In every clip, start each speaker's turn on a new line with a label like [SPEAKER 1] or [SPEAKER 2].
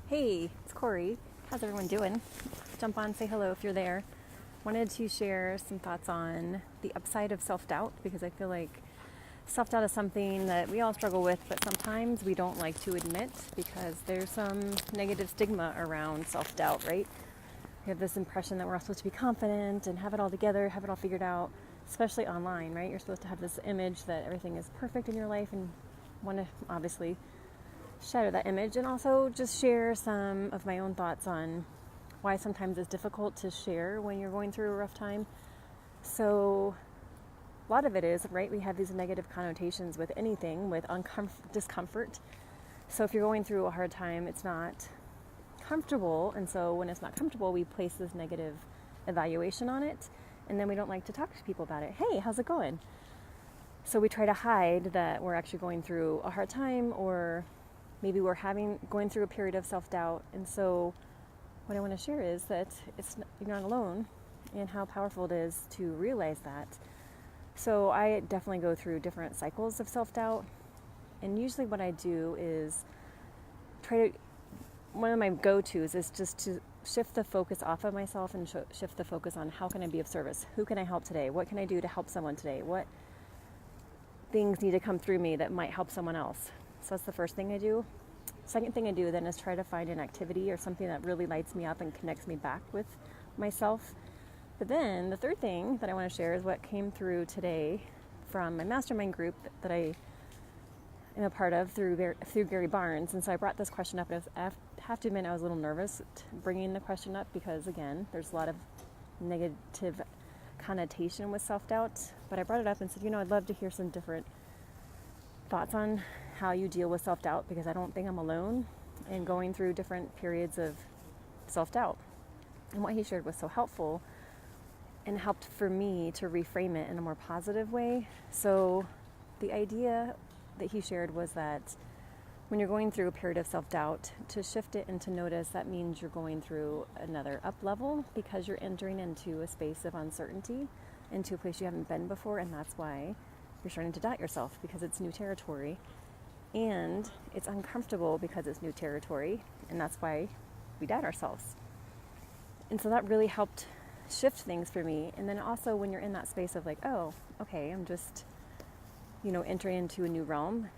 [SPEAKER 1] Hey, it's Corey. How's everyone doing? Jump on, say hello if you're there. Wanted to share some thoughts on the upside of self-doubt because I feel like self-doubt is something that we all struggle with, but sometimes we don't like to admit because there's some negative stigma around self-doubt, right? We have this impression that we're all supposed to be confident and have it all together, have it all figured out, especially online, right? You're supposed to have this image that everything is perfect in your life and want to obviously shatter that image, and also just share some of my own thoughts on why sometimes it's difficult to share when you're going through a rough time. So a lot of it is, right, we have these negative connotations with anything, with discomfort. So if you're going through a hard time, it's not comfortable, and so when it's not comfortable, we place this negative evaluation on it, and then we don't like to talk to people about it. Hey, how's it going? So we try to hide that we're actually going through a hard time, or maybe we're going through a period of self-doubt. And so what I want to share is that you're not alone, and how powerful it is to realize that. So I definitely go through different cycles of self-doubt, and usually what I do is one of my go-tos is just to shift the focus off of myself and shift the focus on how can I be of service? Who can I help today? What can I do to help someone today? What things need to come through me that might help someone else? So that's the first thing I do. Second thing I do then is try to find an activity or something that really lights me up and connects me back with myself. But then the third thing that I want to share is what came through today from my mastermind group that I am a part of through Gary Barnes. And so I brought this question up, and I have to admit I was a little nervous bringing the question up because, again, there's a lot of negative connotation with self-doubt. But I brought it up and said, I'd love to hear some different thoughts on how you deal with self-doubt, because I don't think I'm alone in going through different periods of self-doubt. And what he shared was so helpful and helped for me to reframe it in a more positive way. So the idea that he shared was that when you're going through a period of self-doubt, to shift it and to notice that means you're going through another up level, because you're entering into a space of uncertainty, into a place you haven't been before, and that's why you're starting to doubt yourself, because it's new territory. And it's uncomfortable because it's new territory, and that's why we doubt ourselves. And so that really helped shift things for me. And then also when you're in that space of like, oh, okay, I'm just, entering into a new realm.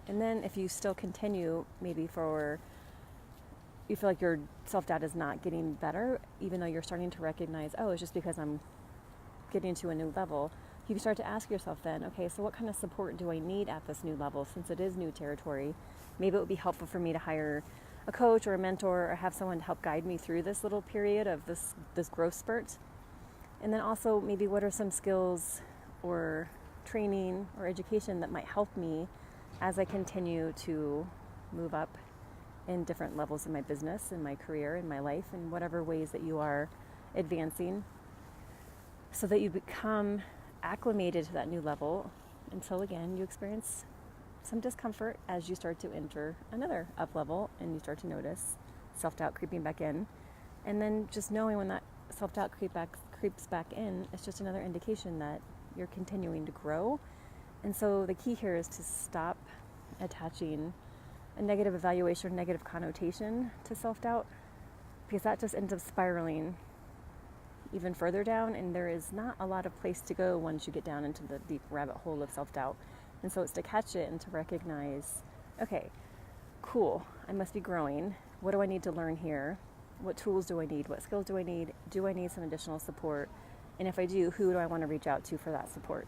[SPEAKER 1] And then if you still continue, maybe you feel like your self-doubt is not getting better, even though you're starting to recognize, oh, it's just because I'm getting to a new level. You can start to ask yourself then, okay, so what kind of support do I need at this new level, since it is new territory? Maybe it would be helpful for me to hire a coach or a mentor, or have someone to help guide me through this little period of this growth spurt. And then also maybe what are some skills or training or education that might help me as I continue to move up in different levels in my business, in my career, in my life, in whatever ways that you are advancing, so that you become acclimated to that new level until, again, you experience some discomfort as you start to enter another up level and you start to notice self-doubt creeping back in. And then just knowing when that self-doubt creeps back in, it's just another indication that you're continuing to grow. And so the key here is to stop attaching a negative evaluation or negative connotation to self-doubt, because that just ends up spiraling even further down, and there is not a lot of place to go once you get down into the deep rabbit hole of self-doubt. And so it's to catch it and to recognize, okay, cool, I must be growing. What do I need to learn here? What tools do I need? What skills do I need? Do I need some additional support? And if I do, who do I want to reach out to for that support?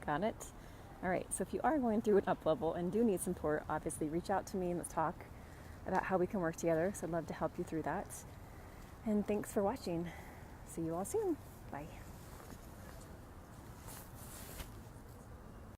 [SPEAKER 1] Got it? All right, so if you are going through an up level and do need support, obviously reach out to me and let's talk about how we can work together. So I'd love to help you through that. And thanks for watching. See you all soon. Bye.